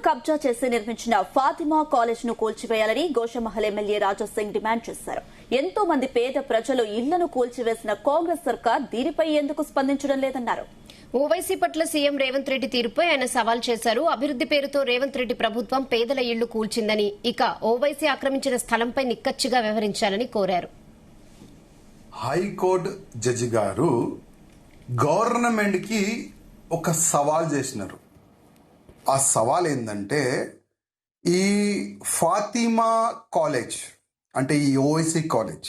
కబ్జా చేసి నిర్మించిన ఫాతిమా కాలేజ్ ను కూల్చివేయాలని గోషమహల్ ఎమ్మెల్యే రాజాసింగ్ డిమాండ్ చేశారు. ఎంతో మంది పేద ప్రజలు ఇళ్లను కూల్చివేసిన కాంగ్రెస్ సర్కార్ దీనిపై ఎందుకు స్పందించడం లేదన్నారు. ఓవైసీ పట్ల సీఎం రేవంత్ రెడ్డి తీరుపై ఆయన సవాల్ చేశారు. అభివృద్ది పేరుతో రేవంత్ రెడ్డి ప్రభుత్వం పేదల ఇళ్లు కూల్చిందని, ఇక ఓవైసీ ఆక్రమించిన స్థలంపై నిక్కచ్చిగా వ్యవహరించాలని కోరారు. హైకోర్టు జడ్జి గారు గవర్నమెంట్ కి ఒక సవాల్ చేసినారు. ఆ సవాల్ ఏంటంటే, ఈ ఫాతిమా కాలేజ్ అంటే ఈ ఓవైసీ కాలేజ్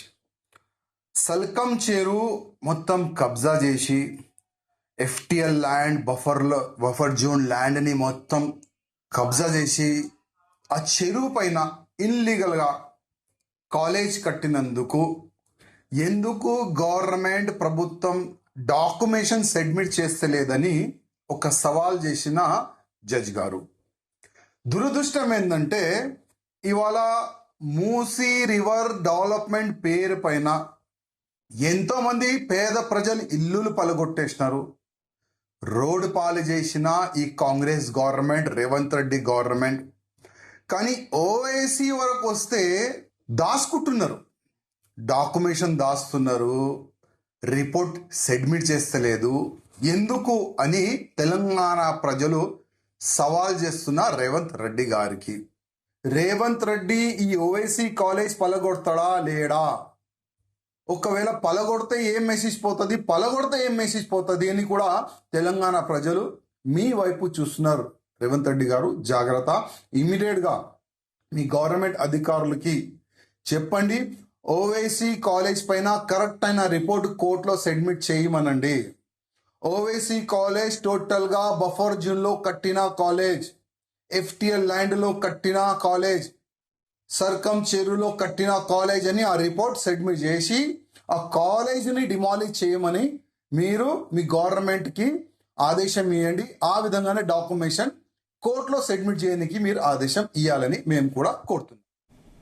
సల్కం చెరు మొత్తం కబ్జా చేసి FTL land buffer zone land ని మొత్తం కబ్జా చేసి ఆ చెరువు పైన ఇల్లీగల్ గా కాలేజ్ కట్టినందుకు ఎందుకు గవర్నమెంట్ ప్రభుత్వం డాక్యుమెంట్స్ సబ్మిట్ చేస్తలేదని ఒక సవాల్ చేసిన జడ్జ్ గారు. దురదృష్టం ఏంటంటే, ఇవాళ మూసీ రివర్ డెవలప్మెంట్ పేరు పైన ఎంతో మంది పేద ప్రజలు ఇల్లులు పలగొట్టేసినారు. రోడ్డు పాలు చేసిన ఈ కాంగ్రెస్ గవర్నమెంట్, రేవంత్ రెడ్డి గవర్నమెంట్. కానీ ఓవైసీ వరకు వస్తే దాచుకుంటున్నారు, డాక్యుమెంటేషన్ దాస్తున్నారు, రిపోర్ట్ సబ్మిట్ చేస్తలేదు. ఎందుకు అని తెలంగాణ ప్రజలు సవాల్ చేస్తున్న రేవంత్ రెడ్డి గారికి. రేవంత్ రెడ్డి ఈ ఓవైసీ కాలేజ్ పలగొడతాడా లేడా? ఒకవేళ పలగొడితే ఏం మెసేజ్ పోతుంది, పలగొడితే ఏం మెసేజ్ పోతుంది అని కూడా తెలంగాణ ప్రజలు మీ వైపు చూస్తున్నారు. రేవంత్ రెడ్డి గారు జాగ్రత్త. ఇమీడియట్ గా మీ గవర్నమెంట్ అధికారులకి చెప్పండి, ఓవైసీ కాలేజ్ పైన కరెక్ట్ అయిన రిపోర్ట్ కోర్టులో సబ్మిట్ చేయమనండి. ఓవైసీ కాలేజ్ టోటల్ గా బఫర్ జోన్ లో కట్టిన కాలేజ్, ఎఫ్టిఎల్ ల్యాండ్ లో కట్టిన కాలేజ్, సర్కం చెరువులో కట్టిన కాలేజ్ అని ఆ రిపోర్ట్ సబ్మిట్ చేసి ఆ కాలేజ్ ని డిమాలిష్ చేయమని మీరు మీ గవర్నమెంట్ కి ఆదేశం ఇవ్వండి. ఆ విధంగానే డాక్యుమెంటేషన్ కోర్టులో సబ్మిట్ చేయడానికి మీరు ఆదేశం ఇవ్వాలని మేము కూడా కోరుతున్నాం.